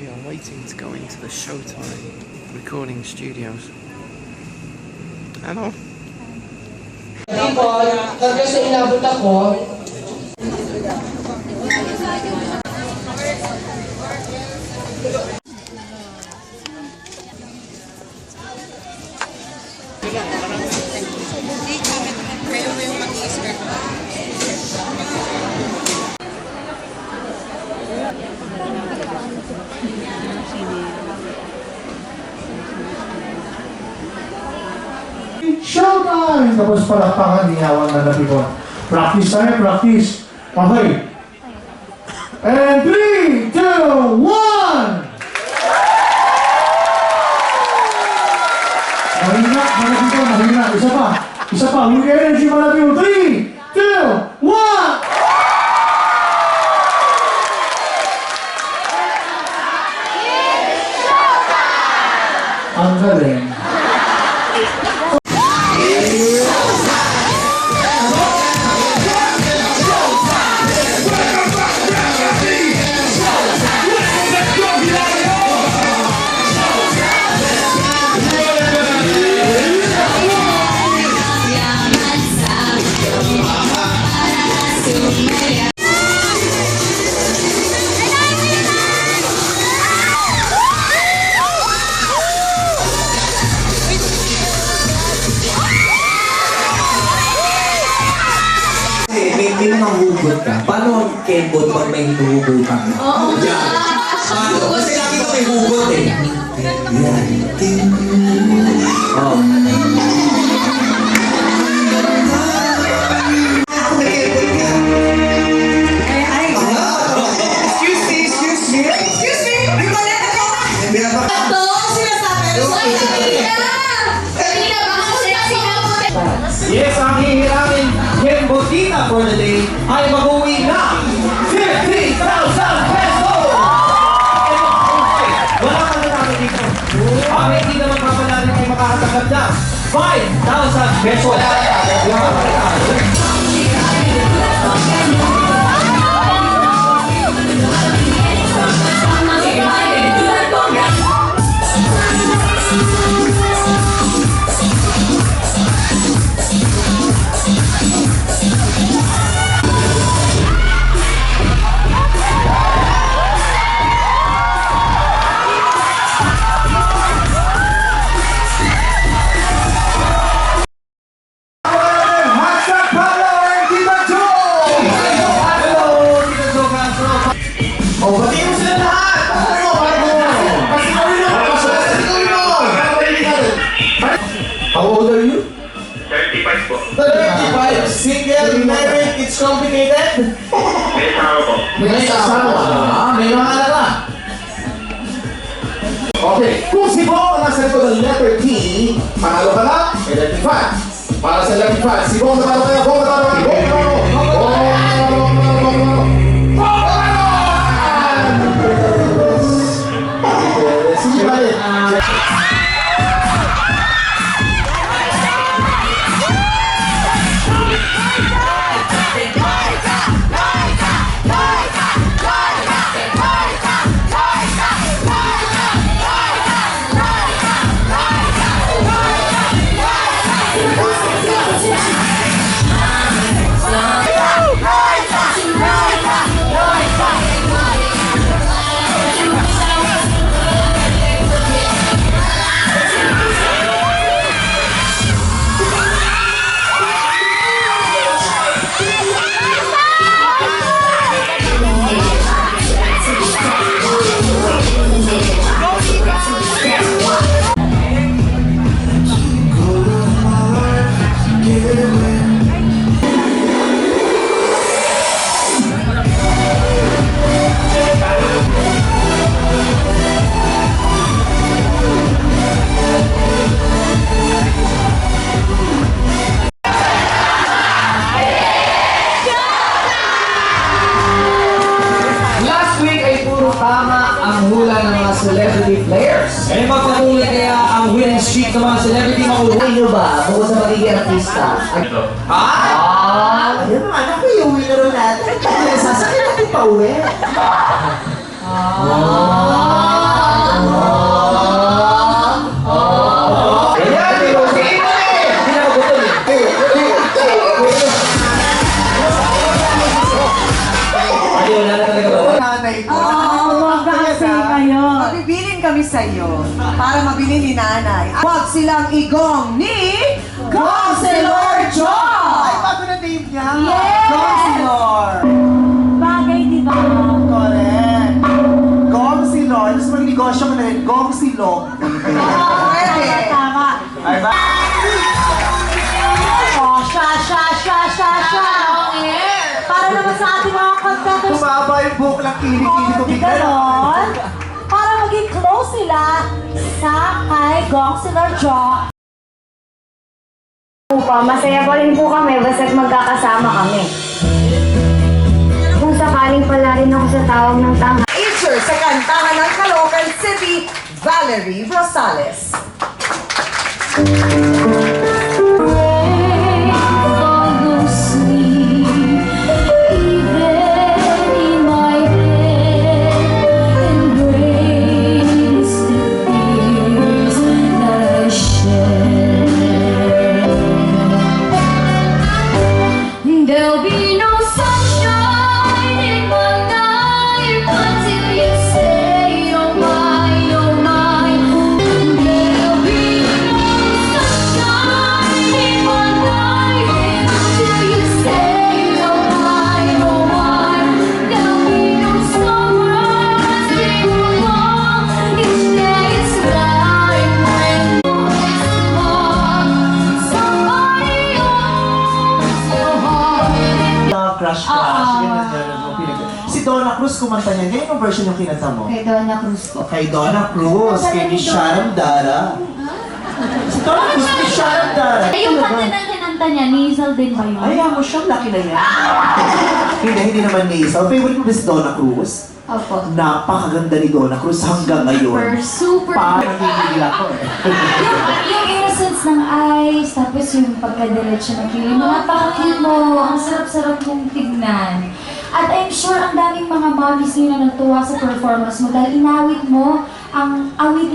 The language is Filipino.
We are waiting to go into the Showtime recording studios. Hello. People, hanggang sa inabot ako, Showtime! Tapos palakpakan, dihawan na natin ko. Practice tayo, practice. Okay. And 3, 2, 1! Mahina, malapit ko, mahina. Isa pa. Isa pa. With energy, malapit ko. 3, 2, 1! Ang galing. Hindi mo nanghugot ka. Paano ang kembot pag may hinuhugutan? Oo. Yan. Paano? Kasi lagi ka may hugot eh. Yan. Oo. Ako may kembot ka. Ay. Excuse me, excuse me. Excuse me. May maleta ko. Hindi na ba? Ito, sinasabi. Kanina ba ako sexy na po? Yes, ang hihiramin Kembotita for the day ay mag-uwi na 50,000 pesos! Wala ka na namin dito. Ang hindi naman kapalarin ay makakatanggap na 5,000 pesos. How old are you? 35 po. 35, single, married, it's complicated. May asawa po. May asawa. May mga anak. Okay. Kung si Bo ang nasa ito ng letter T, panalo ka na, identify. Para sa letter 5, si Bo natalo kayo, Bo natalo kayo, Bo natalo kayo. Sige ba rin? celebrity players. Eh, magpatuloy kaya ang winning streak ng mga celebrity mauluwi nyo ba? Bukod sa magiging artista. Ito. Ha? Ayun naman, ako yung winner natin. Sasakit natin pa uwi. bibilin kami sa iyo para mabili ni nanay. Huwag silang igong ni Gong Silor Joy! Ay, bago na name niya. Yes! Gong Silor! Bagay, di ba? Correct. Gong Silor. Tapos magnegosyo ko na rin. Gong Silog. Pwede! Tama. Ay ba? Oh, sha. Para naman sa ating mga contenders. Bumaba yung buhok lang kilig-kilig ko Di bigla. ganon? Para maging close sila sa kay Gong Silor Joy. Masaya pa rin po kami basta't magkakasama kami. Kung sakaling pala rin ako sa tawag ng tanga. Teacher sa kantahan ng Caloocan City, Valerie Rosales. There'll be no sunshine in my life until you say, oh my. There'll be no sunshine in my life until you say, oh my. There'll be no summer stay along. Each day is like when somebody owns your heart. Crush. Si Donna Cruz kumanta niya. Ganyan yung version yung kinanta mo. Kay Donna Cruz po. Kay Donna Cruz. Kay ni Sharon Dara. Si Donna Cruz kay Sharon Dara. Ay, yung kanta na kinanta niya, nasal din ba yun? Ay, mo siyang laki na yan. Hindi naman nasal. Favorite mo ba si Donna Cruz? Opo. Napakaganda ni Donna Cruz hanggang ngayon. Super. Parang nagigigil ako eh. Yung innocence ng eyes, tapos yung pagkadiretso ng kilim mo, napaka-cute mo, ang sarap-sarap mong tignan. At I'm sure ang daming mga mommies ngayon na natuwa sa performance mo dahil inawit mo ang awit